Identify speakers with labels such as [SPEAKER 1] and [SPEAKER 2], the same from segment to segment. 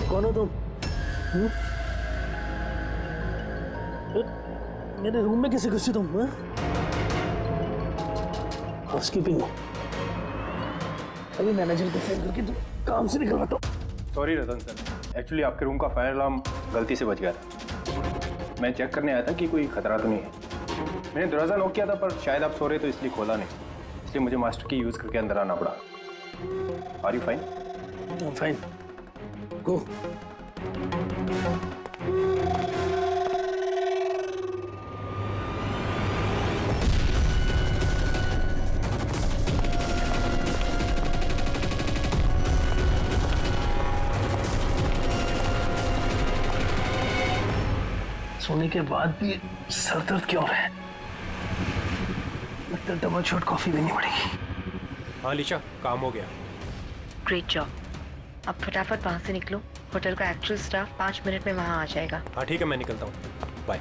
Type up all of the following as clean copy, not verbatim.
[SPEAKER 1] कौन हो तुम? मेरे रूम में कैसे घुसी तुम? हाउसकीपिंग हो? अभी मैनेजर को फोन करके तुम काम से निकलवाता हूँ।
[SPEAKER 2] सॉरी रतन सर, एक्चुअली आपके रूम का फायर अलार्म गलती से बज गया था। मैं चेक करने आया था कि कोई खतरा तो नहीं है। मैंने दरवाज़ा नॉक किया था पर शायद आप सो रहे तो इसलिए खोला नहीं, इसलिए मुझे मास्टर की यूज़ करके अंदर आना पड़ा। Are you fine?
[SPEAKER 1] I'm fine. Go. सोने के बाद भी सर दर्द क्यों रहा है? लगता है डबल शॉट कॉफी देनी पड़ेगी।
[SPEAKER 2] हाँ लिशा, काम हो गया।
[SPEAKER 3] Great job. अब फटाफट वहाँ से निकलो। होटल का एक्चुअल स्टाफ 5 मिनट में वहाँ आ जाएगा।
[SPEAKER 2] हाँ ठीक है, मैं निकलता हूँ। बाय।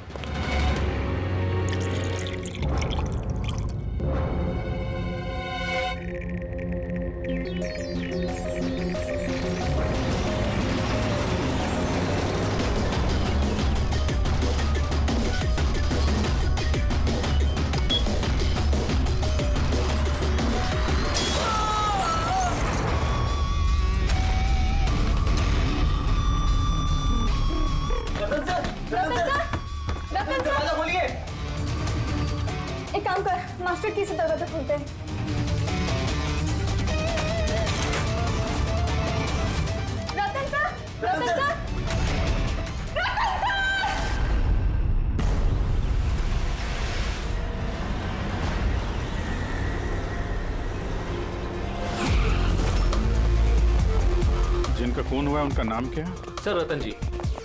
[SPEAKER 4] एक काम कर, मास्टर की से दरवाजा खोलते हैं। रतन सर, रतन सर, रतन सर!
[SPEAKER 5] जिनका खून हुआ है उनका नाम क्या है?
[SPEAKER 6] सर रतन जी,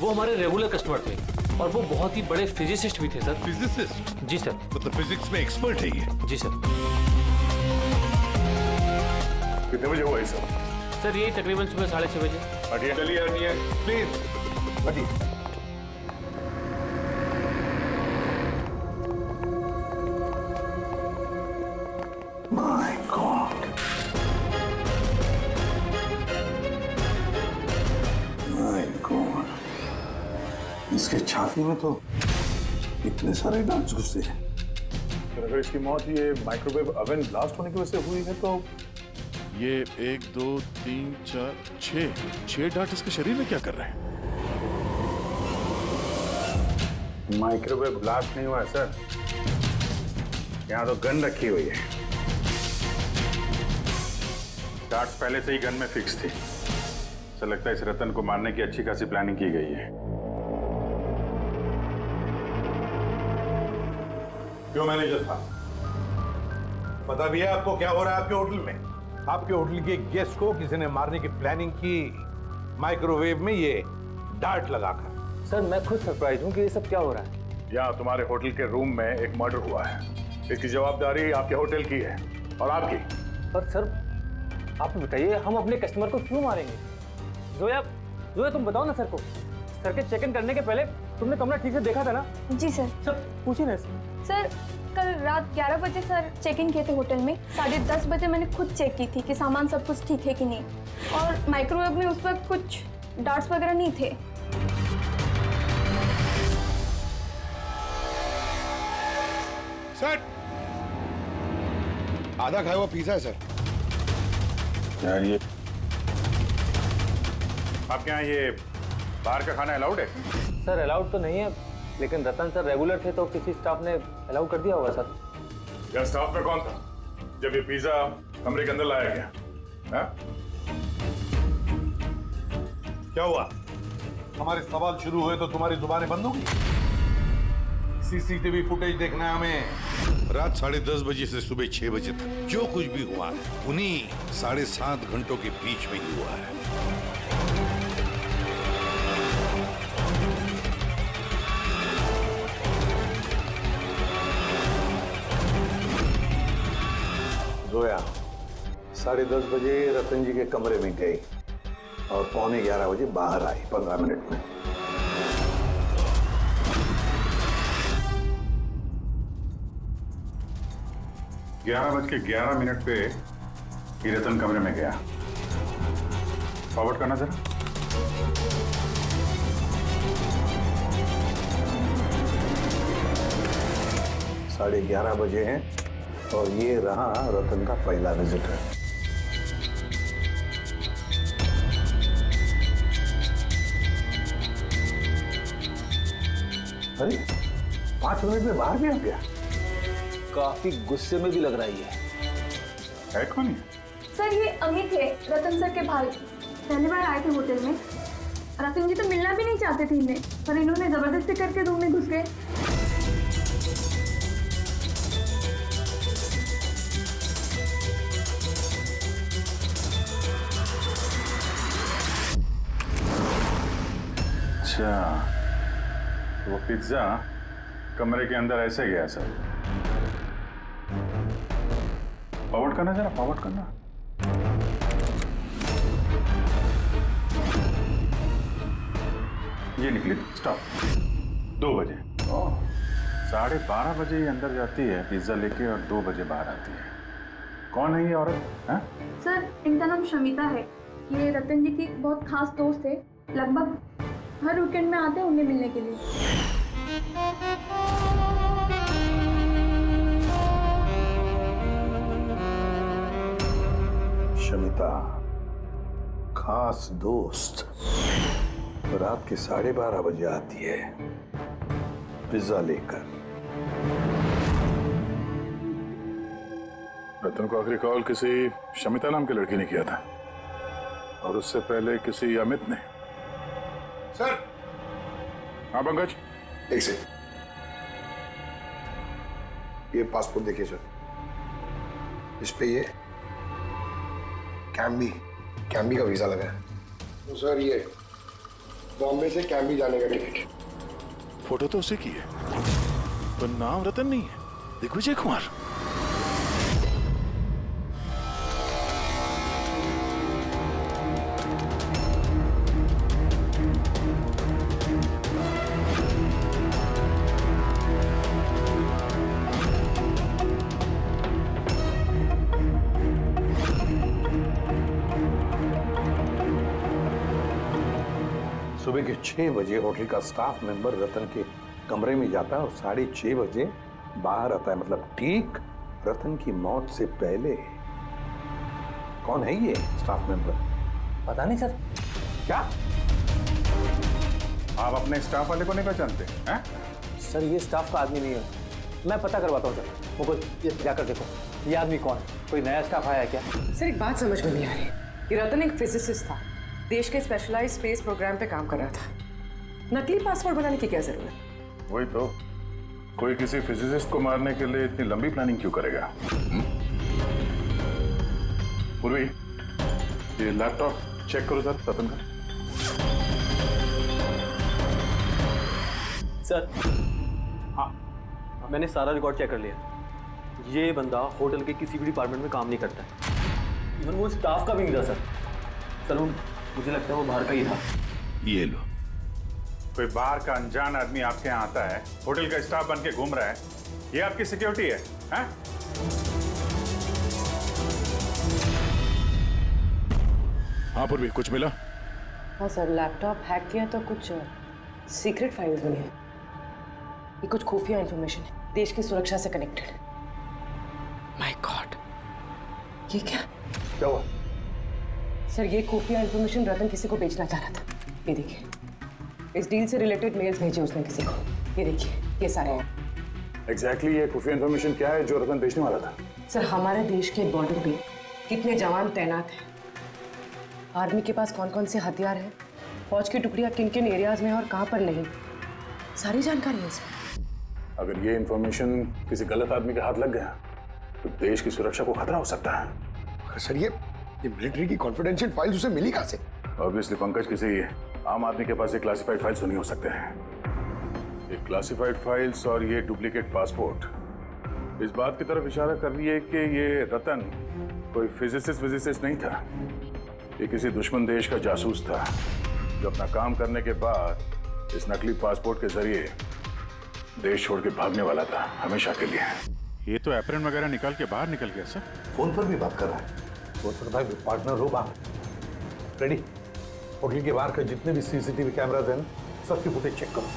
[SPEAKER 6] वो हमारे रेगुलर कस्टमर थे और वो बहुत ही बड़े फिजिसिस्ट भी थे सर।
[SPEAKER 5] फिजिसिस्ट?
[SPEAKER 6] जी सर।
[SPEAKER 5] मतलब फिजिक्स में एक्सपर्ट है ये?
[SPEAKER 6] जी सर।
[SPEAKER 5] कितने बजे हुआ ये सब?
[SPEAKER 6] सर यही तकरीबन सुबह 6:30 बजे।
[SPEAKER 5] हटिए, चलिए हटिए, प्लीज हटिए।
[SPEAKER 1] My God. My God. इसके छाती में तो इतने सारे डांस घुसे हैं।
[SPEAKER 5] अगर इसकी मौत ये माइक्रोवेव ओवन ब्लास्ट होने की वजह से हुई है तो ये 1 2 3 4 6 डार्ट इसके शरीर में क्या कर रहे हैं?
[SPEAKER 7] माइक्रोवेव ब्लास्ट नहीं हुआ है सर, यहाँ तो गन रखी हुई है। डार्ट्स पहले से ही गन में फिक्स थी। ऐसा लगता है इस रतन को मारने की अच्छी खासी प्लानिंग की गई है।
[SPEAKER 8] क्यों मैनेजर साहब, पता भी है आपको क्या हो रहा है आपके होटल में? आपके होटल के गेस्ट को किसी ने मारने की प्लानिंग की, माइक्रोवेव में ये डार्ट लगाकर।
[SPEAKER 6] सर मैं खुद सरप्राइज हूँ कि ये सब क्या हो रहा है।
[SPEAKER 7] यहाँ तुम्हारे होटल के रूम में एक मर्डर हुआ है। इसकी जवाबदारी आपके होटल की है और आपकी।
[SPEAKER 6] पर सर आप बताइए, हम अपने कस्टमर को क्यों मारेंगे? जोया, जोया तुम बताओ ना सर को। सर के चेक इन करने के पहले तुमने कमरा ठीक से देखा था ना?
[SPEAKER 4] जी सर।
[SPEAKER 6] सर पूछिए ना।
[SPEAKER 4] सर कल रात 11 बजे सर चेक इन किए थे होटल में। 10:30 बजे मैंने खुद चेक की थी कि सामान सब कुछ ठीक है कि नहीं, और माइक्रोवेव में उस वक्त कुछ डार्ट्स वगैरह नहीं थे।
[SPEAKER 5] सर, आधा खाया हुआ पिज़्ज़ा है सर।
[SPEAKER 7] क्या ये आपके यहाँ ये बाहर का खाना अलाउड है?
[SPEAKER 6] सर अलाउड तो नहीं है, लेकिन रतन सर रेगुलर थे तो किसी स्टाफ ने अलाउ कर दिया होगा सर।
[SPEAKER 7] क्या स्टाफ में कौन था जब ये पिज्जा कमरे के अंदर लाया गया? हाँ?
[SPEAKER 8] क्या हुआ? हमारे सवाल शुरू हुए तो तुम्हारी जुबानें बंद होगी? सीसीटीवी फुटेज देखना है हमें।
[SPEAKER 5] रात 10:30 बजे से सुबह 6 बजे तक जो कुछ भी हुआ है उन्हीं 7.5 घंटों के बीच में ही हुआ है।
[SPEAKER 8] जोया 10:30 बजे रतन जी के कमरे में गई और 11:15 बजे बाहर आई, 15 मिनट में।
[SPEAKER 7] ग्यारह बज के 11 मिनट पे ये रतन कमरे में गया। फॉरवर्ड करना जरा।
[SPEAKER 1] 11:30 बजे हैं और ये रहा रतन का पहला विजिटर। अरे 5 मिनट में बाहर भी आ गया।
[SPEAKER 6] काफी गुस्से में भी लग रही
[SPEAKER 7] है कौन ये?
[SPEAKER 4] सर ये अमित है, रतन सर के भाई। पहली बार आए थे होटल में। रतन जी तो मिलना भी नहीं चाहते थे इन्हें, पर इन्होंने जबरदस्ती करके रूम में घुस गए।
[SPEAKER 7] अच्छा, वो पिज्जा कमरे के अंदर ऐसे गया सर। फॉरवर्ड करना जरा, फॉरवर्ड करना। ये निकली स्टॉप 2 बजे। 12:30 बजे ये अंदर जाती है पिज्जा लेके और 2 बजे बाहर आती है। कौन है ये औरत? हैं?
[SPEAKER 4] सर इनका नाम शमिता है। ये रतन जी की बहुत खास दोस्त है। लगभग हर वीकेंड में आते हैं उन्हें मिलने के लिए।
[SPEAKER 1] शमिता खास दोस्त रात के 12:30 बजे आती है पिज्जा लेकर।
[SPEAKER 5] रतन को आखिरी कॉल किसी शमिता नाम की लड़की ने किया था और उससे पहले किसी अमित ने।
[SPEAKER 8] सर।
[SPEAKER 5] हाँ पंकज,
[SPEAKER 9] एक सेकंड, ये पासपोर्ट देखिए सर। इस पे ये कैम्बी का वीजा लगा है। तो सर ये बॉम्बे से कैम्बी जाने का टिकट।
[SPEAKER 5] फोटो तो उसी की है, पर नाम रतन नहीं है, दिग्विजय कुमार।
[SPEAKER 1] सुबह के 6 बजे होटल का स्टाफ मेंबर रतन के कमरे में जाता है और 6:30 बजे बाहर आता है, मतलब ठीक रतन की मौत से पहले। कौन है ये स्टाफ मेंबर?
[SPEAKER 6] पता नहीं सर।
[SPEAKER 1] क्या
[SPEAKER 7] आप अपने स्टाफ वाले को नहीं पहचानते हैं?
[SPEAKER 6] सर ये स्टाफ का आदमी नहीं है, मैं पता करवाता हूँ सर। मुकुल ये जाकर देखो ये आदमी कौन है, कोई नया स्टाफ आया है क्या?
[SPEAKER 10] सर एक बात समझ में नहीं आ रही। ये रतन एक फिजिसिस्ट था, देश के स्पेशलाइज स्पेस प्रोग्राम पे काम कर रहा था। नकली पासपोर्ट बनाने की क्या जरूरत?
[SPEAKER 5] वही तो, कोई किसी फिजिसिस्ट को मारने के लिए इतनी लंबी प्लानिंग क्यों करेगा? पूर्वी, ये लैपटॉप चेक करो सर रतन का।
[SPEAKER 6] सर हाँ, मैंने सारा रिकॉर्ड चेक कर लिया। ये बंदा होटल के किसी भी डिपार्टमेंट में काम नहीं करता है, इवन वो स्टाफ का भी नहीं था सर। सर मुझे लगता है वो बाहर का ही था।
[SPEAKER 5] ये लो।
[SPEAKER 7] कोई बाहर का अनजान आदमी आपके यहाँ आता है, होटल का स्टाफ बन के घूम रहा है, ये आपकी सिक्योरिटी है? हैं?
[SPEAKER 5] हाँ पूर्वी, कुछ मिला?
[SPEAKER 10] हाँ सर, लैपटॉप हैक किया तो कुछ सीक्रेट फाइल्स मिली है। ये कुछ खुफिया इंफॉर्मेशन है, देश की सुरक्षा से कनेक्टेड। माय गॉड, ये क्या
[SPEAKER 1] हुआ?
[SPEAKER 10] सर ये खुफिया इंफॉर्मेशन रतन किसी को बेचना चाह रहा था। ये देखिए, इस डील से रिलेटेड मेल्स भेजे उसने किसी को। ये देखिए, ये सारे हैं।
[SPEAKER 5] एग्जैक्टली ये खुफिया इंफॉर्मेशन क्या है जो रतन बेचने वाला था?
[SPEAKER 10] सर हमारे देश के बॉर्डर पे कितने जवान तैनात हैं, आर्मी के पास कौन कौन से हथियार हैं, फौज की टुकड़ियां किन किन एरियाज में और कहां पर नहीं, सारी जानकारी है इसमें।
[SPEAKER 5] अगर ये इंफॉर्मेशन किसी गलत आदमी के हाथ लग गया तो देश की सुरक्षा को खतरा हो सकता है।
[SPEAKER 9] सर ये मिलिट्री की कॉन्फिडेंशियल फाइल्स उसे मिली कहां से?
[SPEAKER 5] ऑब्वियसली पंकज, किसी आम आदमी के पास ये क्लासिफाइड फाइल्स नहीं हो सकते हैं। ये क्लासिफाइड फाइल्स और ये डुप्लीकेट पासपोर्ट इस बात की तरफ इशारा कर रही है कि ये रतन कोई फिजिसिस्ट नहीं था, ये किसी दुश्मन देश का जासूस था जो अपना काम करने के बाद इस नकली पासपोर्ट के जरिए देश छोड़ के भागने वाला था हमेशा के लिए।
[SPEAKER 7] ये तो एप्रन वगैरह निकाल के बाहर निकल गया सर।
[SPEAKER 1] फोन पर भी बात कर रहा है। फोन पर भाई पार्टनर हो बात। रेडी? होटल के बाहर के जितने भी सीसीटीवी कैमराज हैं ना, सबकी फुटेज चेक करो।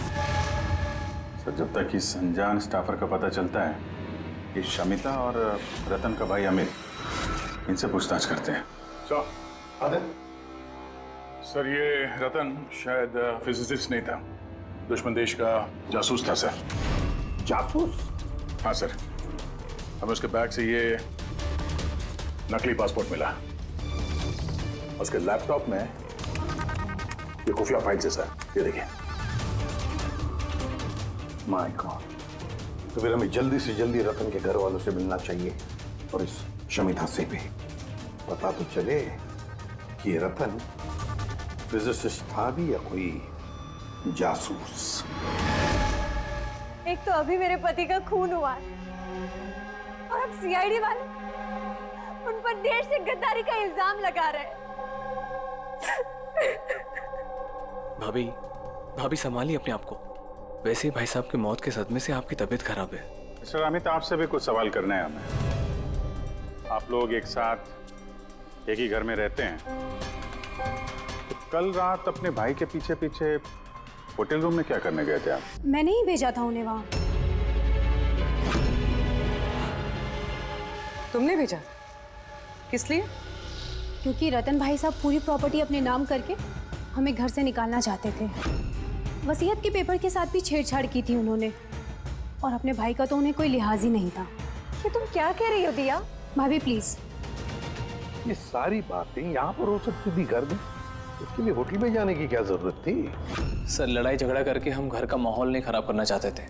[SPEAKER 7] तो जब तक इस अनजान स्टाफर का पता चलता है कि शमिता और रतन का भाई अमित, इनसे पूछताछ करते हैं।
[SPEAKER 5] सर ये रतन शायद फिजिसिस्ट नहीं था, दुश्मन देश का जासूस था सर।
[SPEAKER 1] जासूस?
[SPEAKER 5] हाँ सर, हमें उसके बैग से ये नकली पासपोर्ट मिला। उसके लैपटॉप में ये खुफिया फाइल्स है सर, ये देखिए।
[SPEAKER 1] माय गॉड, तो फिर हमें जल्दी से जल्दी रतन के घर वालों से मिलना चाहिए और इस शमिता से भी पता तो चले कि ये रतन फिजिसिस्ट था भी या कोई जासूस।
[SPEAKER 4] एक तो अभी मेरे पति का खून हुआ है और अब सीआईडी वाले उन पर देर से गद्दारी का इल्जाम लगा रहे हैं।
[SPEAKER 6] भाभी संभालिए अपने आप को। वैसे ही भाई साहब की मौत के सदमे से आपकी तबीयत खराब है।
[SPEAKER 7] मिस्टर अमित, आपसे भी कुछ सवाल करना है हमें। आप लोग एक साथ एक ही घर में रहते हैं, तो कल रात अपने भाई के पीछे पीछे होटल रूम में क्या करने गए थे आप?
[SPEAKER 4] मैंने ही भेजा था उन्हें वहां।
[SPEAKER 10] तुमने भेजा? किस लिए?
[SPEAKER 4] क्योंकि रतन भाई साहब पूरी प्रॉपर्टी अपने नाम करके हमें घर से निकालना चाहते थे। वसीयत के पेपर के साथ भी छेड़छाड़ की थी उन्होंने, और अपने भाई का तो उन्हें कोई लिहाज ही नहीं था। ये तुम क्या कह रही हो दिया? भाभी प्लीज।
[SPEAKER 1] ये सारी बातें यहाँ पर हो सकती थी घर में, इसके लिए होटल में जाने की क्या जरूरत थी?
[SPEAKER 6] सर लड़ाई झगड़ा करके हम घर का माहौल नहीं खराब करना चाहते थे,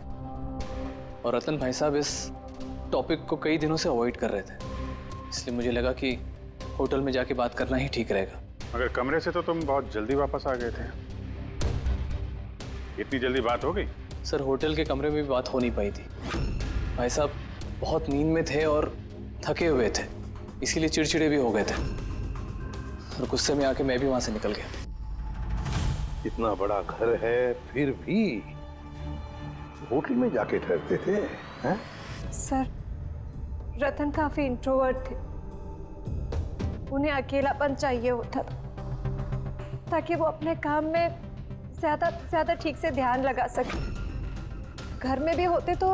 [SPEAKER 6] और रतन भाई साहब इस टॉपिक को कई दिनों से अवॉइड कर रहे थे, इसलिए मुझे लगा कि होटल में जाके बात करना ही ठीक रहेगा।
[SPEAKER 7] मगर कमरे से तो तुम बहुत जल्दी वापस आ गए थे, इतनी जल्दी बात हो गई?
[SPEAKER 6] सर होटल के कमरे में भी बात हो नहीं पाई थी। भाई साहब बहुत नींद में थे और थके हुए थे, इसीलिए चिड़चिड़े भी हो गए थे, और गुस्से में आके मैं भी वहां से निकल गया।
[SPEAKER 1] इतना बड़ा घर है फिर भी होटल में जाके ठहरते थे हैं?
[SPEAKER 4] सर रतन काफी इंट्रोवर्ट थे, उन्हें अकेलापन चाहिए होता था ताकि वो अपने काम में ज्यादा ठीक से ध्यान लगा सके। घर में भी होते तो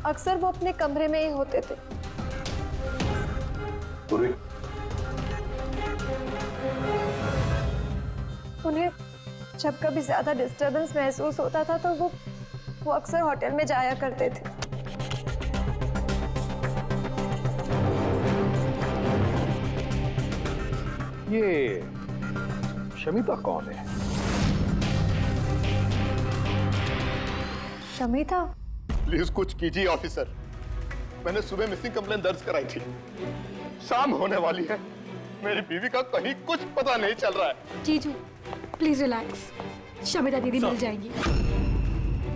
[SPEAKER 4] अक्सर वो अपने कमरे में ही होते थे। उन्हें जब कभी ज्यादा डिस्टरबेंस महसूस होता था तो वो अक्सर होटल में जाया करते थे।
[SPEAKER 1] ये शमिता कौन है?
[SPEAKER 4] शमिता?
[SPEAKER 9] प्लीज कुछ कीजिए ऑफिसर, मैंने सुबह मिसिंग कंप्लेंट दर्ज कराई थी, शाम होने वाली है, मेरी बीवी का कहीं कुछ पता नहीं चल रहा है।
[SPEAKER 4] जीजू प्लीज रिलैक्स, शमिता दीदी मिल जाएगी।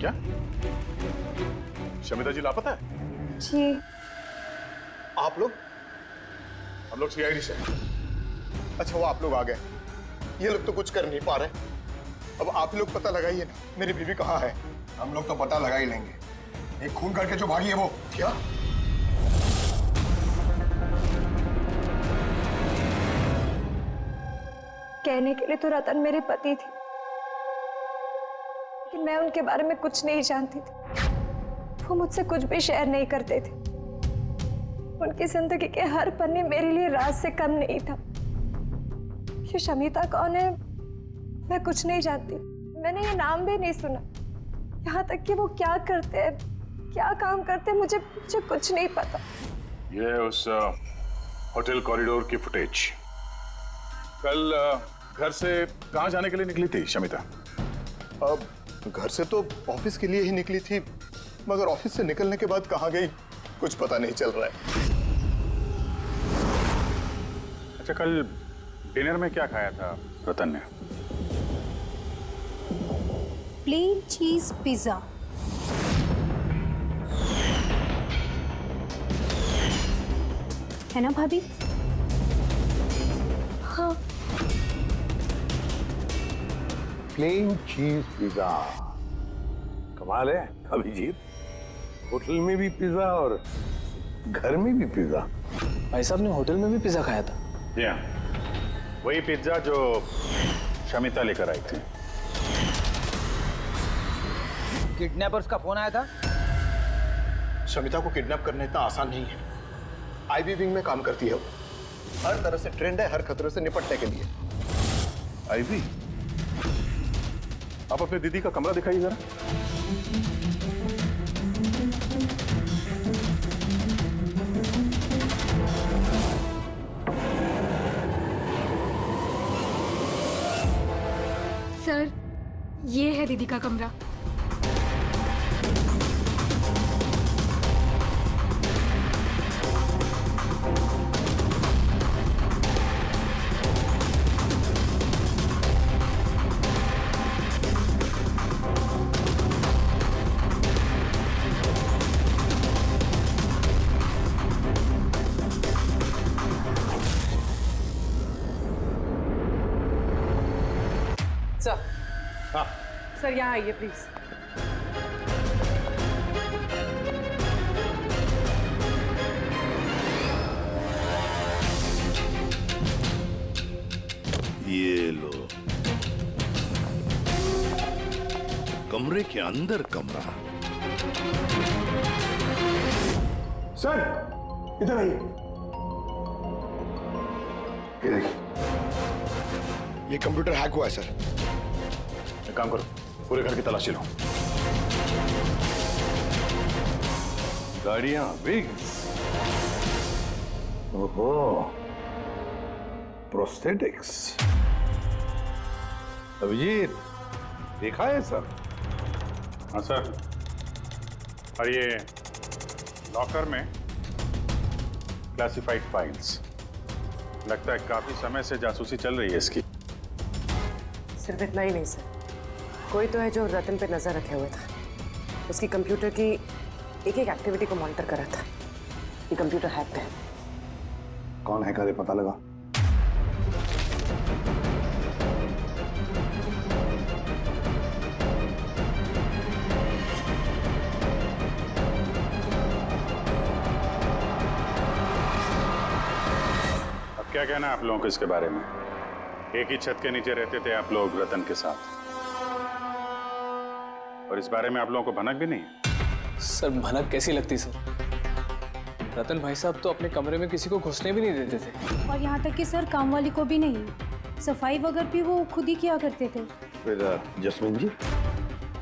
[SPEAKER 5] क्या शमिता जी लापता है?
[SPEAKER 4] जी।
[SPEAKER 9] आप लोग? हम लोग सीआईडी से। अच्छा वो आप लोग आ गए, ये लोग तो कुछ कर नहीं पा रहे, अब आप लोग पता लगाइए ना मेरी बीवी कहाँ है। हम लोग तो पता लगा ही लेंगे, एक खून करके जो भागी है वो। क्या?
[SPEAKER 4] कहने के लिए तो रतन मेरे पति थे, लेकिन मैं उनके बारे में कुछ नहीं जानती थी। वो मुझसे कुछ भी शेयर नहीं करते थे। उनकी जिंदगी के हर पन्ने मेरे लिए राज से कम नहीं था। ये शमिता कौन है मैं कुछ नहीं जानती, मैंने ये नाम भी नहीं सुना। यहाँ तक कि वो क्या करते हैं, क्या काम करते हैं, मुझे कुछ नहीं पता।
[SPEAKER 5] ये उस होटल कॉरिडोर की फुटेज। कल घर से कहाँ जाने के लिए निकली थी शमिता?
[SPEAKER 9] घर से तो ऑफिस के लिए ही निकली थी, मगर ऑफिस से निकलने के बाद कहाँ गई कुछ पता नहीं चल रहा है।
[SPEAKER 7] अच्छा कल डिनर में क्या खाया था रतन ने?
[SPEAKER 4] प्लेन चीज पिज्जा। है ना भाभी? हाँ।
[SPEAKER 1] प्लेन चीज पिज्जा, कमाल है अभिजीत, होटल में भी पिज्जा और घर में भी पिज्जा।
[SPEAKER 6] भाई साहब ने होटल में भी पिज्जा खाया था?
[SPEAKER 7] वही पिज्जा जो शमिता लेकर आई थी।
[SPEAKER 11] किडनैपर्स का फोन आया था?
[SPEAKER 9] शमिता को किडनैप करना इतना आसान नहीं है। आईबी विंग में काम करती है वो। हर तरह से ट्रेंड है हर खतरे से निपटने के लिए।
[SPEAKER 5] आईवी, आप अपने दीदी का कमरा दिखाइए जरा।
[SPEAKER 12] सर, ये है दीदी का कमरा।
[SPEAKER 10] सर, सर यहाँ आइए प्लीज।
[SPEAKER 8] ये लो, कमरे के अंदर कमरा।
[SPEAKER 9] सर इधर आइए। ये कंप्यूटर हैक हुआ है सर।
[SPEAKER 5] एक काम करो, पूरे घर की तलाशी लो।
[SPEAKER 1] गाड़ियां, विग्स, ओहो, प्रोस्थेटिक्स। अभिजीत, देखा है सर?
[SPEAKER 7] हाँ सर। और ये लॉकर में क्लासिफाइड फाइल्स। लगता है काफी समय से जासूसी चल रही है इसकी।
[SPEAKER 10] सिर्फ इतना ही नहीं सर, कोई तो है जो रतन पे नजर रखे हुए था। उसकी कंप्यूटर की एक एक एक्टिविटी को मॉनिटर कर रहा था। ये कंप्यूटर हैक्ड है।
[SPEAKER 1] कौन हैकर है पता लगा?
[SPEAKER 7] अब क्या कहना है आप लोगों को इसके बारे में? एक ही छत के नीचे रहते थे आप लोग रतन के साथ, और इस बारे में आप लोगों को भनक भी नहीं है?
[SPEAKER 6] सर भनक कैसी लगती सर? रतन भाई साहब तो अपने कमरे में किसी को घुसने भी नहीं देते थे।
[SPEAKER 12] और यहाँ तक कि सर काम वाली को भी नहीं, सफाई वगैरह भी वो खुद ही किया करते थे।
[SPEAKER 1] फिर जस्मीन जी,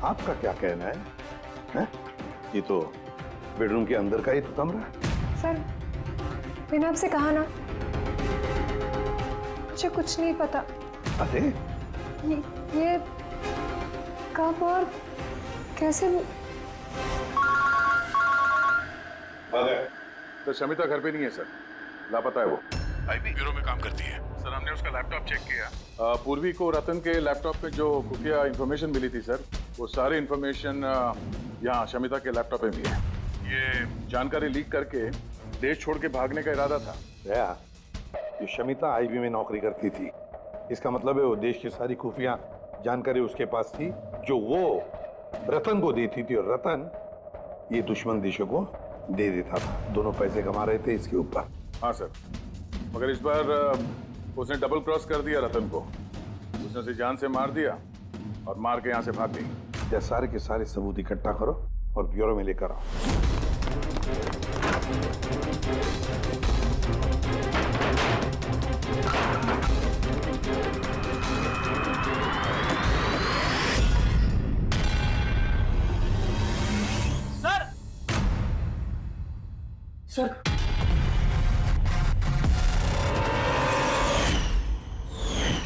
[SPEAKER 1] आपका क्या कहना है? हैं? ये तो बेडरूम के अंदर का ही तो कमरा है।
[SPEAKER 4] सर, मैंने आपसे कहा ना, मुझे कुछ नहीं पता।
[SPEAKER 1] अरे
[SPEAKER 4] ये कब और कैसे?
[SPEAKER 5] तो शमिता घर पे नहीं है सर, लापता है वो। आईबी ब्यूरो में काम करती है सर। हमने उसका लैपटॉप चेक किया। पूर्वी को रतन के लैपटॉप पे जो खुफिया इंफॉर्मेशन मिली थी सर, वो सारी इंफॉर्मेशन यहाँ शमिता के लैपटॉप में भी है। ये जानकारी लीक करके देश छोड़ के भागने का इरादा था।
[SPEAKER 1] ये शमिता आईबी में नौकरी करती थी, इसका मतलब है वो देश की सारी खुफिया जानकारी उसके पास थी, जो वो रतन को देती थी, और रतन ये दुश्मन देशों को दे देता था। दोनों पैसे कमा रहे थे इसके ऊपर।
[SPEAKER 5] हाँ सर, मगर इस बार उसने डबल क्रॉस कर दिया रतन को। उसने उसे जान से मार दिया और मार के यहाँ से भाग गई।
[SPEAKER 1] या सारे के सारे सबूत इकट्ठा करो और ब्यूरो में लेकर आओ।
[SPEAKER 6] सर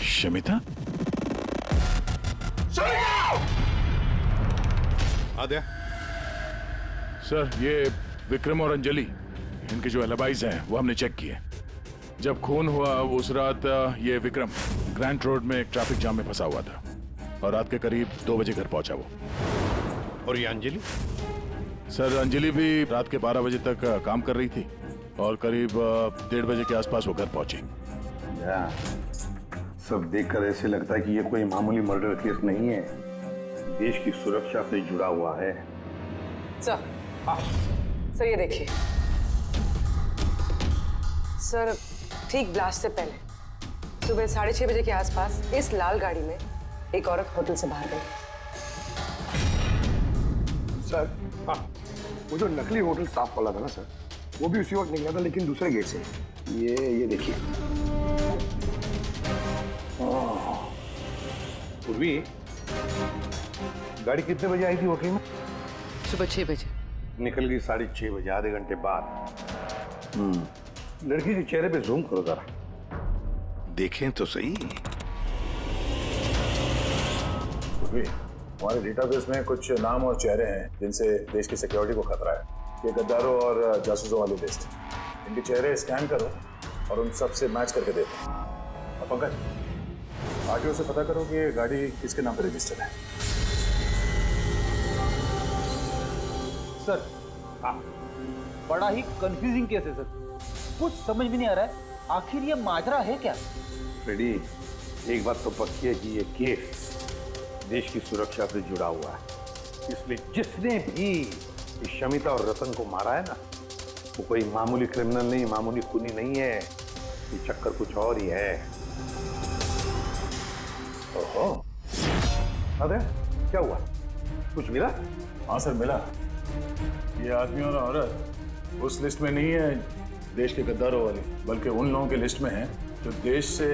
[SPEAKER 5] शमिता?
[SPEAKER 8] आद्या,
[SPEAKER 5] सर ये विक्रम और अंजलि, इनके जो एलिबाइज हैं वो हमने चेक किए। जब खून हुआ उस रात ये विक्रम ग्रैंड रोड में एक ट्रैफिक जाम में फंसा हुआ था और रात के करीब 2 बजे घर पहुंचा वो।
[SPEAKER 8] और ये अंजलि?
[SPEAKER 5] सर अंजलि भी रात के 12 बजे तक काम कर रही थी और करीब 1:30 बजे के आसपास वो घर पहुंची।
[SPEAKER 1] सब देखकर ऐसे लगता है कि ये कोई मामूली मर्डर केस नहीं है, देश की सुरक्षा से जुड़ा हुआ है।
[SPEAKER 10] सर ये देखिए सर, ठीक ब्लास्ट से पहले सुबह 6:30 बजे के आसपास इस लाल गाड़ी में एक औरत होटल से बाहर गई।
[SPEAKER 1] सर हाँ, वो जो नकली होटल स्टाफ वाला था ना सर, वो भी उसी वक्त निकला था लेकिन दूसरे गेट से। ये देखिए। पूर्वी, गाड़ी कितने बजे आई थी होटल में?
[SPEAKER 10] सुबह 6 बजे।
[SPEAKER 1] निकल गई 6:30 बजे, आधे घंटे बाद। लड़की के चेहरे पे जूम करो जरा, देखें तो सही।
[SPEAKER 5] हमारे डेटाबेस में कुछ नाम और चेहरे हैं जिनसे देश की सिक्योरिटी को खतरा है। ये गद्दारों और जासूसों वाली लिस्ट। इनके चेहरे स्कैन करो और उन सब से मैच करके देखो। और पंकज, आगे उसे पता करो कि ये गाड़ी किसके नाम पर रजिस्टर्ड है।
[SPEAKER 6] सर बड़ा ही कंफ्यूजिंग केस है सर, कुछ समझ भी नहीं आ रहा है आखिर ये माजरा है क्या।
[SPEAKER 1] फ्रेडी, एक बात तो पक्की है कि ये केस देश की सुरक्षा से जुड़ा हुआ है, इसलिए जिसने भी इस शमिता और रतन को मारा है ना, वो कोई मामूली क्रिमिनल नहीं, मामूली खूनी नहीं है। ये चक्कर कुछ और ही है। ओहो, अरे क्या हुआ, कुछ मिला?
[SPEAKER 5] हाँ सर, मिला। ये आदमी और औरत उस लिस्ट में नहीं है देश के गद्दारों वाली, बल्कि उन लोगों की लिस्ट में है जो देश से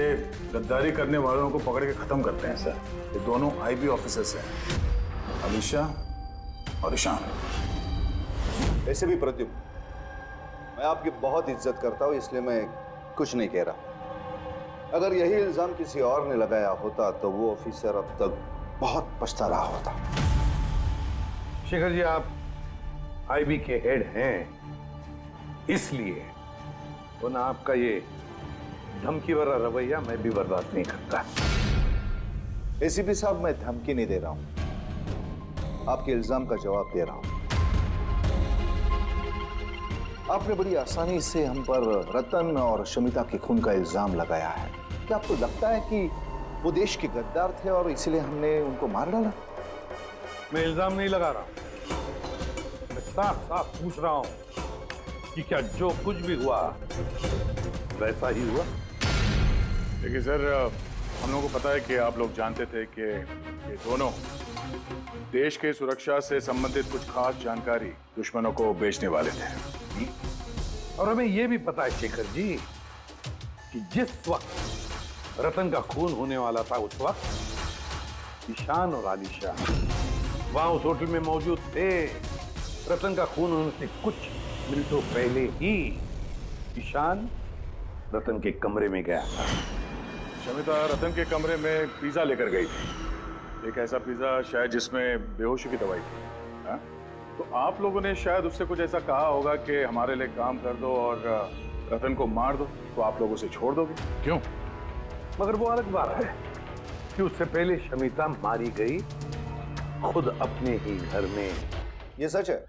[SPEAKER 5] गद्दारी करने वालों को पकड़ के खत्म करते हैं सर। ये दोनों आईबी ऑफिसर्स हैं, अलीशा और ईशान।
[SPEAKER 9] ऐसे भी प्रद्युम्न, मैं आपकी बहुत इज्जत करता हूँ, इसलिए मैं कुछ नहीं कह रहा। अगर यही इल्जाम किसी और ने लगाया होता तो वो ऑफिसर अब तक बहुत पछता रहा होता।
[SPEAKER 1] शेखर जी, आप आईबी के हेड हैं, इसलिए वो ना आपका ये धमकी भरा रवैया मैं भी बर्दाश्त नहीं करता।
[SPEAKER 9] एसीपी साहब, मैं धमकी नहीं दे रहा हूं, आपके इल्जाम का जवाब दे रहा हूं। आपने बड़ी आसानी से हम पर रतन और शमिता के खून का इल्जाम लगाया है। क्या आपको लगता है कि वो देश के गद्दार थे और इसलिए हमने उनको मार डाला?
[SPEAKER 1] मैं इल्जाम नहीं लगा रहा, मैं साफ साफ पूछ रहा हूं कि क्या जो कुछ भी हुआ वैसा ही हुआ?
[SPEAKER 5] देखिए सर, हम लोगों को पता है कि आप लोग जानते थे कि ये दोनों देश के सुरक्षा से संबंधित कुछ खास जानकारी दुश्मनों को बेचने वाले थे।
[SPEAKER 1] और हमें यह भी पता है शेखर जी कि जिस वक्त रतन का खून होने वाला था, उस वक्त ईशान और आलिशा वहां उस होटल में मौजूद थे। रतन का खून होने से कुछ मिनटों पहले ही ईशान रतन के कमरे में गया था।
[SPEAKER 5] शमिता रतन के कमरे में पिज्जा लेकर गई थी, एक ऐसा पिज्जा शायद जिसमें बेहोशी की दवाई थी। हा? तो आप लोगों ने शायद उससे कुछ ऐसा कहा होगा कि हमारे लिए काम कर दो और रतन को मार दो, तो आप लोग उसे छोड़ दोगे। क्यों?
[SPEAKER 1] मगर वो अलग बात है कि उससे पहले शमिता मारी गई खुद अपने ही घर में।
[SPEAKER 9] ये सच है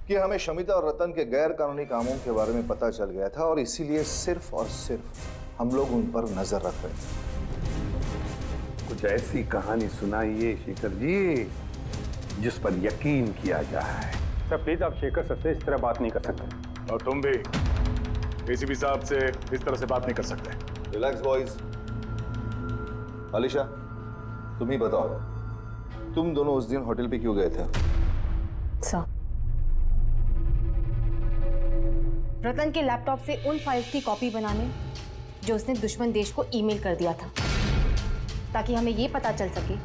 [SPEAKER 9] कि हमें शमिता और रतन के गैर कानूनी कामों के बारे में पता चल गया था और इसीलिए सिर्फ और सिर्फ हम लोग उन पर नजर रख रहे थे।
[SPEAKER 1] कुछ ऐसी कहानी सुनाइए शेखर जी जिस पर यकीन किया जाए।
[SPEAKER 2] सर प्लीज, आप शेखर सर से इस तरह बात नहीं कर सकते।
[SPEAKER 5] और तुम भी एसीपी साहब से इस तरह से बात नहीं कर सकते।
[SPEAKER 9] Relax boys. अलीशा, तुम ही बताओ, तुम दोनों उस दिन होटल पे क्यों गए थे?
[SPEAKER 12] सर, रतन के लैपटॉप से उन फाइल्स की कॉपी बनाने जो उसने दुश्मन देश को ईमेल कर दिया था, ताकि हमें ये पता चल सके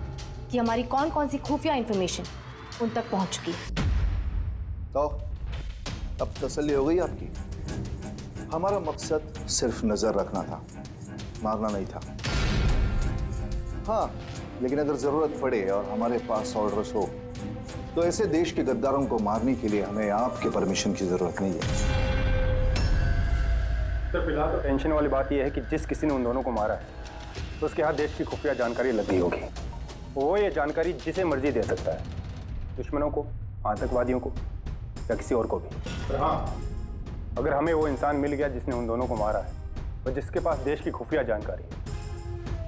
[SPEAKER 12] कि हमारी कौन कौन सी खुफिया इंफॉर्मेशन उन तक पहुंच चुकी है।
[SPEAKER 9] तो अब तसल्ली हो गई आपकी? हमारा मकसद सिर्फ नजर रखना था, मारना नहीं था। हाँ, लेकिन अगर जरूरत पड़े और हमारे पास ऑर्डर्स हो तो ऐसे देश के गद्दारों को मारने के लिए हमें आपके परमिशन की जरूरत नहीं है।
[SPEAKER 2] सर फिलहाल तो टेंशन वाली बात यह है कि जिस किसी ने उन दोनों को मारा है तो उसके हाथ देश की खुफिया जानकारी लग गई होगी। वो ये जानकारी जिसे मर्जी दे सकता है, दुश्मनों को, आतंकवादियों को या किसी और को भी। हाँ, अगर हमें वो इंसान मिल गया जिसने उन दोनों को मारा है और जिसके पास देश की खुफिया जानकारी है,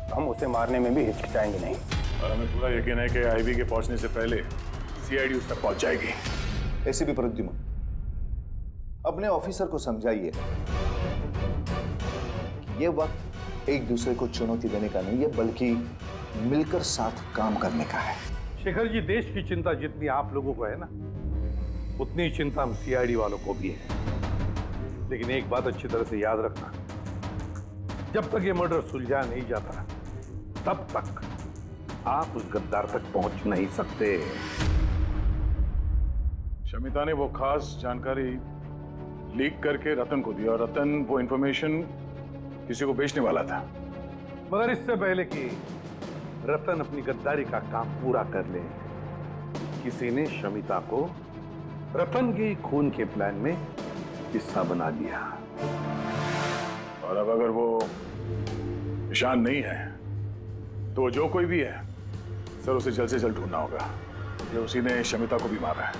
[SPEAKER 2] तो हम उसे मारने में भी हिचकिचाएंगे नहीं।
[SPEAKER 5] और हमें पूरा यकीन है कि आईबी के पहुंचने से पहले सीआईडी उस तक पहुंच जाएगी।
[SPEAKER 9] ऐसे भी प्रद्युम्न, अपने ऑफिसर को समझाइए कि ये वक्त एक दूसरे को चुनौती देने का नहीं है, बल्कि मिलकर साथ काम करने का है।
[SPEAKER 8] शेखर जी, देश की चिंता जितनी आप लोगों को है ना, उतनी ही चिंता हम सीआईडी वालों को भी है। लेकिन एक बात अच्छी तरह से याद रखना, जब तक ये मर्डर सुलझा नहीं जाता तब तक आप उस गद्दार तक पहुंच नहीं सकते।
[SPEAKER 5] शमिता ने वो खास जानकारी लीक करके रतन को दी और रतन वो इंफॉर्मेशन किसी को बेचने वाला था।
[SPEAKER 8] मगर इससे पहले कि रतन अपनी गद्दारी का काम पूरा कर ले, किसी ने शमिता को रतन के खून के प्लान में हिस्सा बना लिया।
[SPEAKER 5] और अब अगर वो ईशान नहीं है तो जो कोई भी है सर, उसे जल्द से जल्द ढूंढना होगा कि उसी ने शमिता को भी मारा है।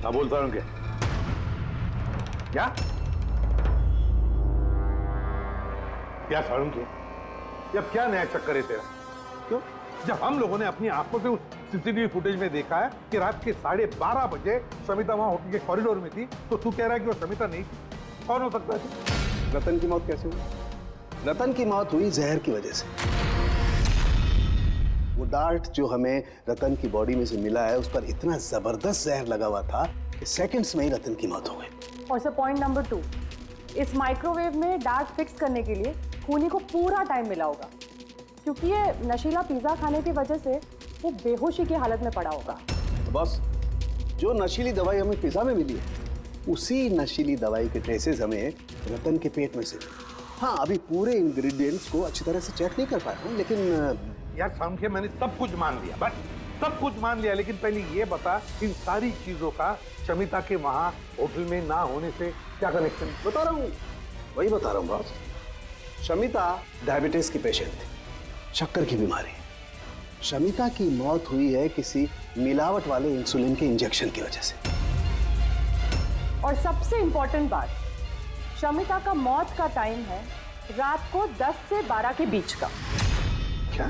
[SPEAKER 8] हाँ, बोलता हूं क्या क्या सारुण के, अब क्या नया चक्कर है तेरा? क्यों? जब हम लोगों ने अपनी आंखों से उस सीसीटीवी फुटेज में देखा है कि रात के 12:30 बजे शमिता वहां होटल के कॉरिडोर में थी, तो तू कह रहा है कि वो शमिता नहीं थी? कौन हो सकता है?
[SPEAKER 11] रतन की मौत कैसे हुई? रतन की मौत हुई जहर की वजह से। वो डार्ट जो हमें रतन की बॉडी में से मिला है, उस पर इतना जबरदस्त जहर लगा हुआ था कि सेकंड्स में ही रतन की मौत हो गई।
[SPEAKER 10] और सर पॉइंट नंबर 2, इस माइक्रोवेव में डार्ट फिक्स करने के लिए खूनी को पूरा टाइम मिला होगा, क्योंकि ये नशीला पिज्जा खाने की वजह से वो बेहोशी की हालत में पड़ा होगा।
[SPEAKER 11] तो बस जो नशीली दवाई हमें पिज्जा में मिली है, उसी नशीली दवाई के ट्रेसेस हमें रतन के पेट में से। हाँ, अभी पूरे इंग्रेडिएंट्स को अच्छी तरह से चेक नहीं कर पाया हूँ, लेकिन
[SPEAKER 8] यार सामने मैंने सब कुछ मान लिया, बस सब कुछ मान लिया, लेकिन पहले ये बता, इन सारी चीजों का शमिता के वहां होटल में ना होने से क्या कनेक्शन?
[SPEAKER 11] बता रहा हूँ, वही बता रहा हूँ बॉस। शमिता डायबिटीज की पेशेंट थी, शक्कर की बीमारी। शमिता की मौत हुई है किसी मिलावट वाले इंसुलिन के इंजेक्शन की वजह से।
[SPEAKER 10] और सबसे इंपॉर्टेंट बात, शमिता का मौत का टाइम है रात को 10 से 12 के बीच का।
[SPEAKER 11] क्या?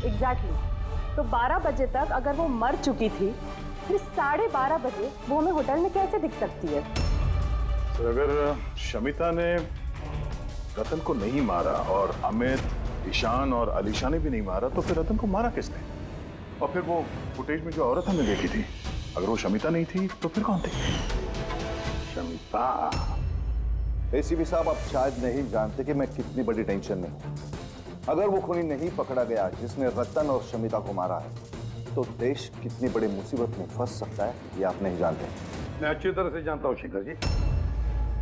[SPEAKER 10] एग्जैक्टली। तो 12 बजे तक अगर वो मर चुकी थी, फिर 12:30 बजे वो हमें होटल में कैसे दिख सकती है?
[SPEAKER 5] सर, अगर शमिता ने रतन को नहीं मारा और अमित, ईशान और अलीशा ने भी नहीं मारा, तो फिर रतन को मारा किसने? और फिर वो फुटेज में जो औरत हमने देखी थी, अगर वो शमिता नहीं थी तो फिर कौन थी?
[SPEAKER 8] शमिता।
[SPEAKER 13] एसीपी साहब, आप शायद नहीं जानते कि मैं कितनी बड़ी टेंशन में हूं। अगर वो खूनी नहीं पकड़ा गया जिसने रतन और शमिता को मारा है, तो देश कितनी बड़ी मुसीबत में फंस सकता है, ये आप नहीं जानते।
[SPEAKER 8] मैं अच्छी तरह से जानता हूँ शेखर जी,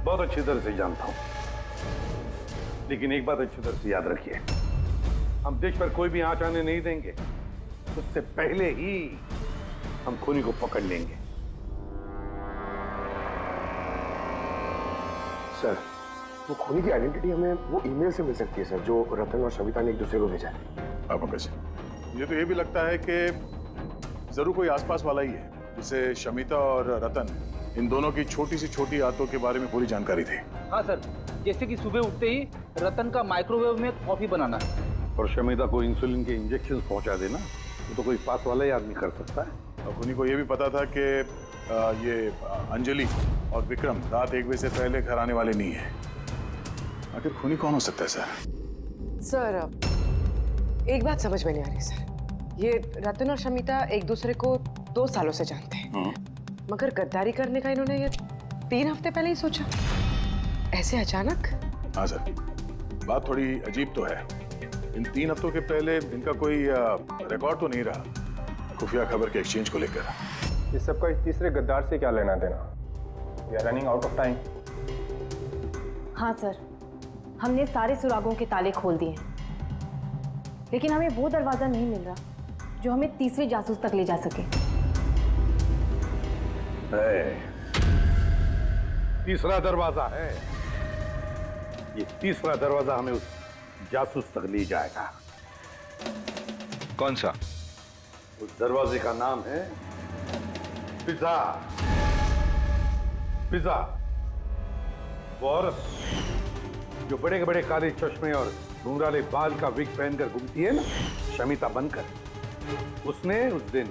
[SPEAKER 8] बहुत अच्छी तरह से जानता हूँ, लेकिन एक बात अच्छी तरह से याद रखिए, हम देश पर कोई भी आंच आने नहीं देंगे। उससे पहले ही हम खूनी को पकड़ लेंगे।
[SPEAKER 9] सर, वो खूनी की आइडेंटिटी हमें वो ईमेल से मिल सकती है सर, जो रतन और शमिता ने एक दूसरे को भेजा है।
[SPEAKER 5] आपको कैसे? मुझे तो ये भी लगता है कि जरूर कोई आसपास वाला ही है जिसे शमिता और रतन, इन दोनों की छोटी से छोटी आदतों के बारे में पूरी जानकारी थी।
[SPEAKER 14] हाँ सर, जैसे कि सुबह उठते ही रतन का माइक्रोवेव में कॉफी बनाना
[SPEAKER 8] और शमिता को इंसुलिन के इंजेक्शन पहुंचा देना, वो तो कोई पास वाला ही आदमी कर सकता है।
[SPEAKER 5] और खूनी को ये भी पता था कि ये अंजलि और विक्रम रात 1 बजे से पहले घर आने वाले नहीं है। आखिर खूनी कौन हो सकता है सर?
[SPEAKER 10] सर, एक बात समझ में नहीं आ रही सर। ये रतन और शमिता एक दूसरे को 2 सालों से जानते हैं, मगर गद्दारी करने का इन्होंने ये 3 हफ्ते पहले ही सोचा, ऐसे अचानक?
[SPEAKER 5] हाँ सर, बात थोड़ी अजीब तो है। इन 3 हफ्तों के पहले इनका कोई रिकॉर्ड तो नहीं रहा खुफिया खबर के एक्सचेंज को लेकर।
[SPEAKER 2] इस सबका इस तीसरे गद्दार से क्या लेना देना? We are running out of time.
[SPEAKER 12] हाँ सर, हमने सारे सुरागों के ताले खोल दिए हैं, लेकिन हमें वो दरवाजा नहीं मिल रहा जो हमें तीसरे जासूस तक ले जा सके।
[SPEAKER 8] तीसरा दरवाजा है, ये तीसरा दरवाजा हमें उस जासूस तक ले जाएगा।
[SPEAKER 13] कौन सा?
[SPEAKER 8] उस दरवाजे का नाम है पिज्जा। पिज्जा, वो औरत जो बड़े बड़े काले चश्मे और घुंघराले बाल का विग पहनकर घूमती है ना, शमिता बनकर, उसने उस दिन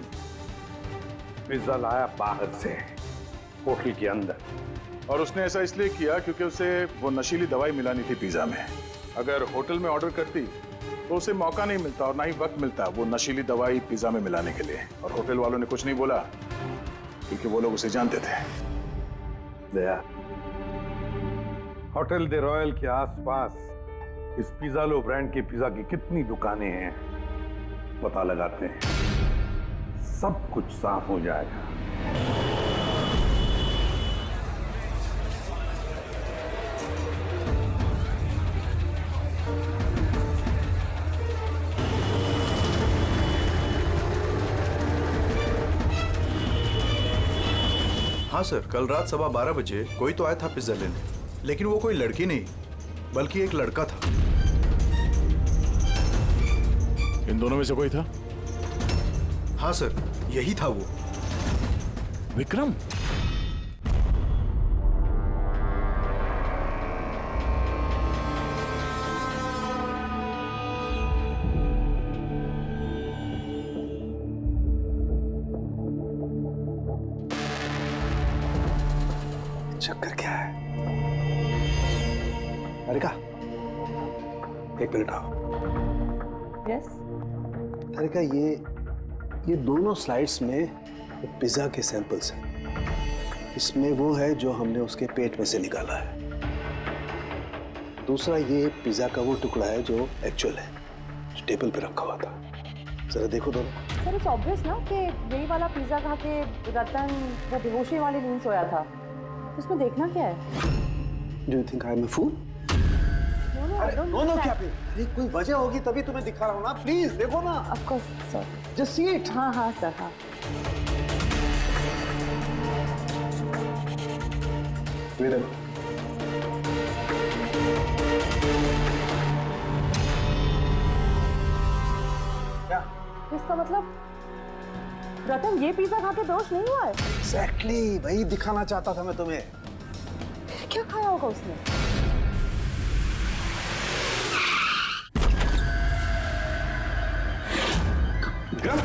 [SPEAKER 8] पिज्जा लाया बाहर से होटल के अंदर।
[SPEAKER 5] और उसने ऐसा इसलिए किया क्योंकि उसे वो नशीली दवाई मिलानी थी पिज्जा में। अगर होटल में ऑर्डर करती तो उसे मौका नहीं मिलता और ना ही वक्त मिलता वो नशीली दवाई पिज्जा में मिलाने के लिए। और होटल वालों ने कुछ नहीं बोला क्योंकि वो लोग उसे जानते थे।
[SPEAKER 1] दया, होटल दे रॉयल के आसपास इस पिज़्ज़ालो ब्रांड के पिज़्ज़ा की कितनी दुकानें हैं पता लगाते हैं, सब कुछ साफ हो जाएगा।
[SPEAKER 15] हाँ सर, कल रात 12:15 बजे कोई तो आया था पिज्जा लेने, लेकिन वो कोई लड़की नहीं बल्कि एक लड़का था।
[SPEAKER 5] इन दोनों में से कोई था?
[SPEAKER 15] हाँ सर, यही था वो।
[SPEAKER 5] विक्रम?
[SPEAKER 11] चक्कर क्या है? अरिका, एक मिनट आओ।
[SPEAKER 10] यस।
[SPEAKER 11] अरिका, ये दोनों स्लाइड्स में पिज्जा के सैंपल्स हैं। इसमें वो है जो हमने उसके पेट में से निकाला है। दूसरा ये पिज्जा का वो टुकड़ा है जो एक्चुअल है, जो टेबल पे रखा हुआ था। जरा देखो दोनों।
[SPEAKER 10] सर, इट्स ऑब्वियस ना कि यही वाला पिज्जा खा के रतन वो बेहोशी वाली नींद सोया था। उसमें देखना क्या है?
[SPEAKER 11] Do you think I'm a fool?
[SPEAKER 10] No,
[SPEAKER 11] क्या पे? अरे कोई वजह होगी तभी तुम्हें दिखा रहा हूँ ना। प्लीज देखो ना।
[SPEAKER 10] Of course, sir.
[SPEAKER 11] Just see it.
[SPEAKER 10] हाँ सर, हाँ।
[SPEAKER 11] Wait a minute. क्या?
[SPEAKER 10] इसका मतलब रतन ये पिज्जा खा के बेहोश नहीं हुआ है?
[SPEAKER 11] Exactly, वही दिखाना चाहता था मैं तुम्हें।
[SPEAKER 10] क्या खाया होगा उसने?
[SPEAKER 5] विक्रम?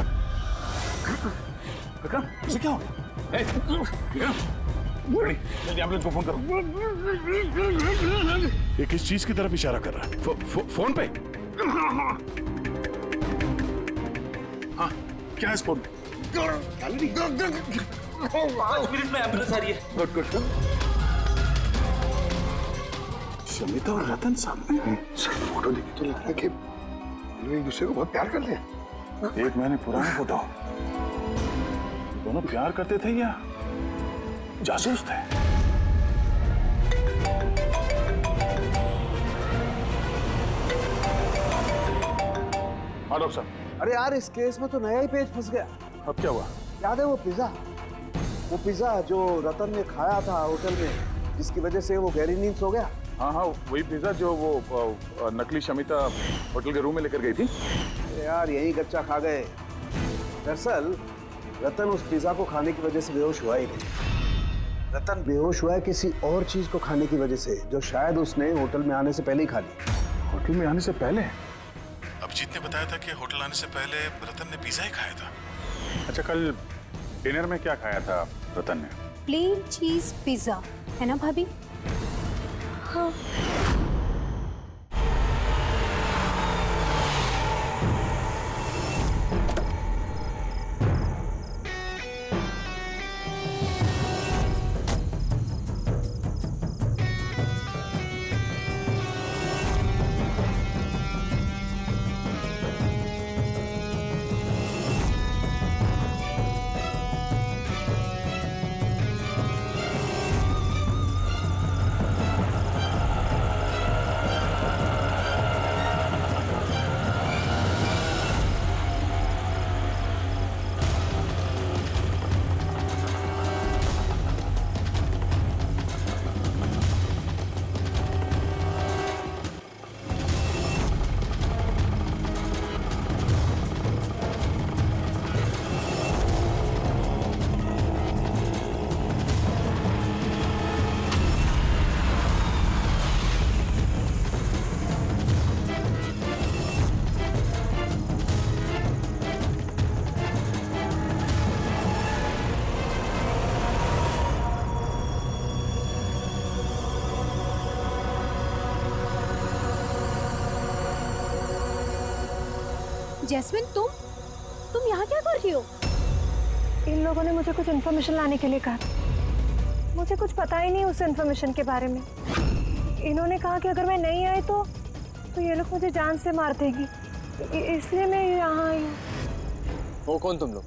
[SPEAKER 5] विक्रम, उसे क्या हो गया? जल्दी एम्बुलेंस को फोन करो। ये किस चीज की तरफ इशारा कर रहा है? फोन पे? हाँ, क्या है इस फोन में?
[SPEAKER 6] 5 मिनट में एम्बुलेंस आ रही है।
[SPEAKER 5] Good good.
[SPEAKER 1] शमिता और रतन सामने हैं। सर, फोटो देखी तो लग रहा है कि लोग एक दूसरे को बहुत प्यार करते हैं।
[SPEAKER 5] 1 महीने पुराना फोटो। दोनों प्यार करते थे या जासूस थे? हाँ डॉक्टर साहब।
[SPEAKER 11] अरे यार, इस केस में तो नया ही पेज फंस गया।
[SPEAKER 5] अब क्या हुआ?
[SPEAKER 11] याद है वो पिज्जा जो रतन ने खाया था होटल में, जिसकी वजह से वो गहरी नींद सो गया।
[SPEAKER 5] हाँ हाँ, वही पिज्जा जो वो नकली शमिता होटल के रूम में लेकर गई थी।
[SPEAKER 11] यार, यही कच्चा खा गए। दरअसल रतन उस पिज्जा को खाने की वजह से बेहोश हुआ ही नहीं। रतन बेहोश हुआ है किसी और चीज को खाने की वजह से, जो शायद उसने होटल में आने से पहले ही खा ली।
[SPEAKER 5] होटल में आने से पहले?
[SPEAKER 7] अभिजीत ने बताया था कि होटल आने से पहले रतन ने पिज्जा ही खाया था। अच्छा, कल डिनर में क्या खाया था रतन ने?
[SPEAKER 12] प्लेन चीज पिज्जा, है ना भाभी? हाँ। जैस्मिन, तुम यहाँ क्या कर रही हो?
[SPEAKER 4] इन लोगों ने मुझे कुछ इन्फॉर्मेशन लाने के लिए कहा। मुझे कुछ पता ही नहीं उस इन्फॉर्मेशन के बारे में। इन्होंने कहा कि अगर मैं नहीं आई तो ये लोग मुझे जान से मार देगी, इसलिए मैं यहाँ आई हूँ।
[SPEAKER 6] वो कौन तुम लोग?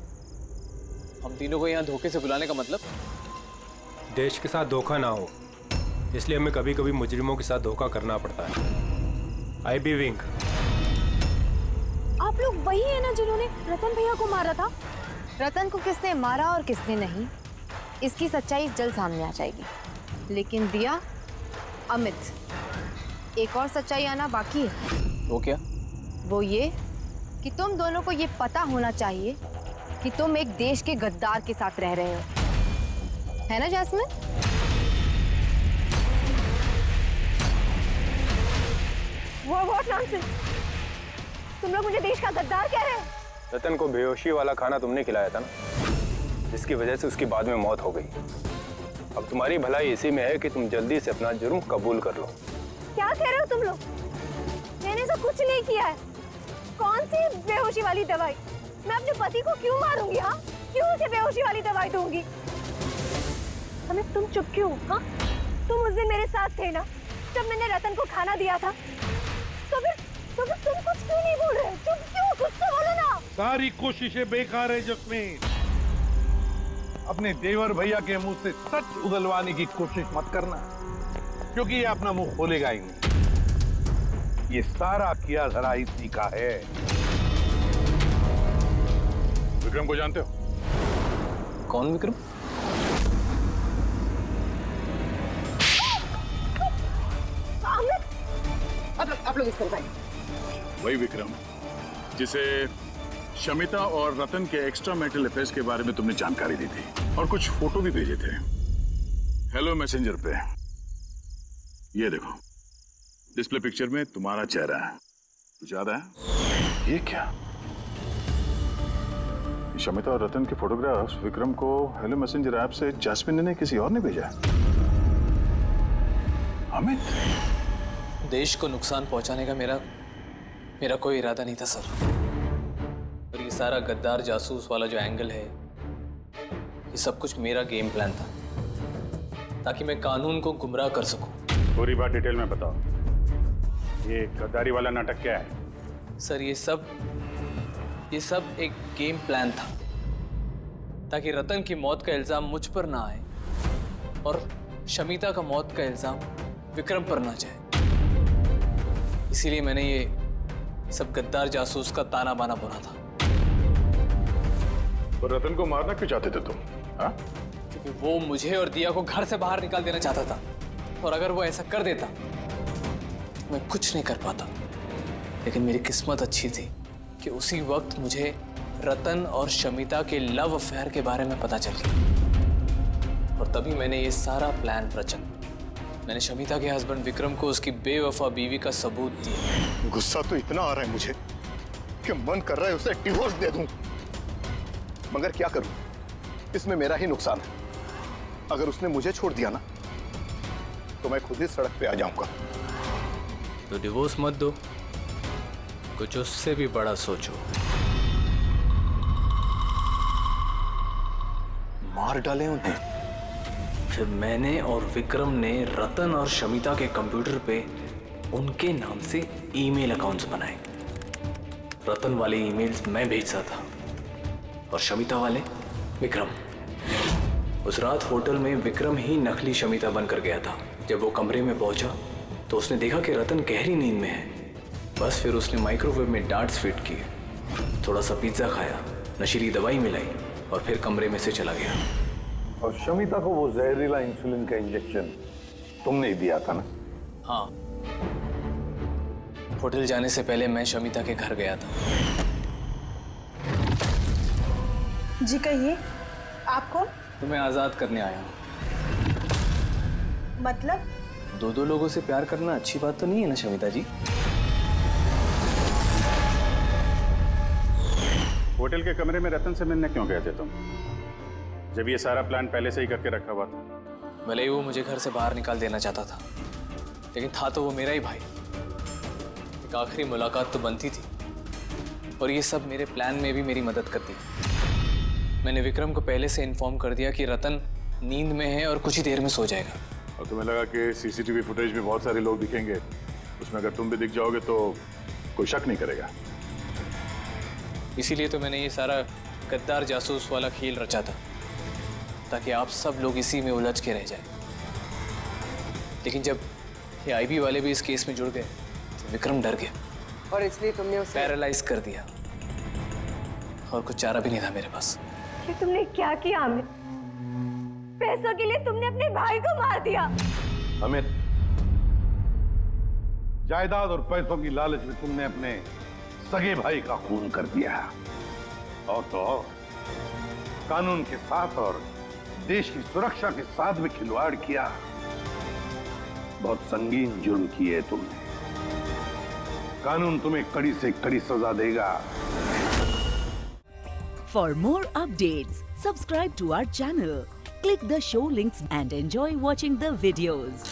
[SPEAKER 6] हम तीनों को यहाँ धोखे से बुलाने का मतलब?
[SPEAKER 2] देश के साथ धोखा ना हो, इसलिए हमें कभी कभी मुजरिमों के साथ धोखा करना पड़ता है। आई बी विंक।
[SPEAKER 12] आप लोग वही है ना जिन्होंने रतन भैया को मारा था? रतन को किसने मारा और किसने नहीं, इसकी सच्चाई जल्द सामने आ जाएगी। लेकिन दिया, अमित, एक और सच्चाई आना बाकी है।
[SPEAKER 6] वो क्या?
[SPEAKER 12] वो ये कि तुम दोनों को ये पता होना चाहिए कि तुम एक देश के गद्दार के साथ रह रहे हो, है ना जैस्मिन?
[SPEAKER 4] What nonsense! तुम लोग मुझे देश का गद्दार कह रहे हैं?
[SPEAKER 2] रतन को बेहोशी वाला खाना तुमने खिलाया था ना, जिसकी वजह से उसकी बाद में मौत हो गई। अब तुम्हारी भलाई इसी में है कि तुम जल्दी से अपना जुर्म कबूल कर लो।
[SPEAKER 4] क्या कह रहे हो तुम लोग? मैंने ऐसा कुछ नहीं किया है। कौन सी बेहोशी वाली दवाई? मैं अपने पति को क्यों मारूंगी? हाँ, क्यों उसे बेहोशी वाली दवाई दूंगी? हमें तुम चुप क्यों? हाँ, तुम उस दिन मेरे साथ थे ना, जब मैंने रतन को खाना दिया था। तो फिर तुम कुछ क्यों नहीं बोल रहे? चुप क्यों? कुछ तो बोलो ना।
[SPEAKER 8] सारी कोशिशें बेकार है जस्मीन। अपने देवर भैया के मुंह से सच उगलवाने की कोशिश मत करना, क्योंकि ये अपना मुंह खोलेगा ही नहीं। ये सारा किया धरा इसी का है।
[SPEAKER 5] विक्रम को जानते हो?
[SPEAKER 6] कौन विक्रम?
[SPEAKER 10] आप लोग इस तरफ आइए।
[SPEAKER 5] वही विक्रम जिसे शमिता और रतन के एक्स्ट्रा मैरिटल अफेयर्स के बारे में तुमने जानकारी दी थी और कुछ फोटो भी भेजे थे हेलो मैसेंजर पे। ये देखो, डिस्प्ले पिक्चर में तुम्हारा चेहरा है। कुछ याद है? ये क्या? शमिता और रतन के फोटोग्राफ्स विक्रम को हेलो मैसेंजर ऐप से जैस्मिन ने किसी और ने भेजा है। अमित,
[SPEAKER 6] देश को नुकसान पहुंचाने का मेरा कोई इरादा नहीं था सर। और ये सारा गद्दार जासूस वाला जो एंगल है, ये सब कुछ मेरा गेम प्लान था, ताकि मैं कानून को गुमराह कर सकूं।
[SPEAKER 7] पूरी बात डिटेल में बताओ। ये गद्दारी वाला नाटक क्या है?
[SPEAKER 6] सर ये सब एक गेम प्लान था, ताकि रतन की मौत का इल्जाम मुझ पर ना आए और शमिता का मौत का इल्जाम विक्रम पर ना जाए। इसीलिए मैंने ये सब गद्दार जासूस का ताना बाना बुना था।
[SPEAKER 5] तो रतन को मारना क्यों चाहते थे तुम? हाँ?
[SPEAKER 6] क्योंकि वो मुझे और दिया को घर से बाहर निकाल देना चाहता था, और अगर वो ऐसा कर देता तो मैं कुछ नहीं कर पाता। लेकिन मेरी किस्मत अच्छी थी कि उसी वक्त मुझे रतन और शमिता के लव अफेयर के बारे में पता चल गया, और तभी मैंने ये सारा प्लान रचा। मैंने शमिता के हस्बैंड विक्रम को उसकी बेवफा बीवी का सबूत दिया।
[SPEAKER 9] गुस्सा तो इतना आ रहा है मुझे कि मन कर रहा है उसे डिवोर्स दे दूं, मगर क्या करूं? इसमें मेरा ही नुकसान है। अगर उसने मुझे छोड़ दिया ना, तो मैं खुद ही सड़क पे आ जाऊंगा।
[SPEAKER 6] तो डिवोर्स मत दो, कुछ उससे भी बड़ा सोचो।
[SPEAKER 9] मार डाले उन्हें।
[SPEAKER 6] फिर मैंने और विक्रम ने रतन और शमिता के कंप्यूटर पे उनके नाम से ईमेल अकाउंट्स बनाए। रतन वाले ईमेल्स मैं भेजता था और शमिता वाले विक्रम। उस रात होटल में विक्रम ही नकली शमिता बनकर गया था। जब वो कमरे में पहुंचा तो उसने देखा कि रतन गहरी नींद में है। बस फिर उसने माइक्रोवेव में डार्ट्स फिट किए, थोड़ा सा पिज्जा खाया, नशीली दवाई मिलाई और फिर कमरे में से चला गया।
[SPEAKER 1] और शमिता को वो जहरीला इंसुलिन का इंजेक्शन तुमने ही दिया था ना?
[SPEAKER 6] हाँ, होटल जाने से पहले मैं शमिता के घर गया था।
[SPEAKER 4] जी कहिए, आप कौन?
[SPEAKER 6] तुम्हें आजाद करने आया हूँ।
[SPEAKER 4] मतलब?
[SPEAKER 6] दो लोगों से प्यार करना अच्छी बात तो नहीं है ना शमिता जी?
[SPEAKER 7] होटल के कमरे में रतन से मिलने क्यों गए थे तुम, जब ये सारा प्लान पहले से ही करके रखा हुआ था?
[SPEAKER 6] भले ही वो मुझे घर से बाहर निकाल देना चाहता था, लेकिन था तो वो मेरा ही भाई। एक आखिरी मुलाकात तो बनती थी,
[SPEAKER 16] और ये सब मेरे प्लान में भी मेरी मदद करती है। मैंने विक्रम को पहले से इन्फॉर्म कर दिया कि रतन नींद में है और कुछ ही देर में सो जाएगा।
[SPEAKER 5] और तुम्हें लगा कि सीसीटीवी फुटेज में बहुत सारे लोग दिखेंगे, उसमें अगर तुम भी दिख जाओगे तो कोई शक नहीं करेगा।
[SPEAKER 16] इसीलिए तो मैंने ये सारा गद्दार जासूस वाला खेल रचा था, ताकि आप सब लोग इसी में उलझ के रह जाए। लेकिन जब ये आईबी वाले भी इस केस में जुड़ गए तो विक्रम डर गया
[SPEAKER 10] और इसलिए तुमने उसे
[SPEAKER 16] पैरालाइज कर दिया, और कुछ चारा भी नहीं था मेरे पास।
[SPEAKER 4] ये तुमने क्या किया आमिर? पैसों के लिए तुमने अपने भाई को मार दिया।
[SPEAKER 8] अमित, जायदाद और पैसों की लालच में तुमने अपने सगे भाई का खून कर दिया, और तो और कानून के साथ और देश की सुरक्षा के साथ भी खिलवाड़ किया। बहुत संगीन जुर्म किए तुमने। कानून तुम्हें कड़ी से कड़ी सजा देगा।
[SPEAKER 17] For more updates, subscribe to our channel, click the show links and enjoy watching the videos.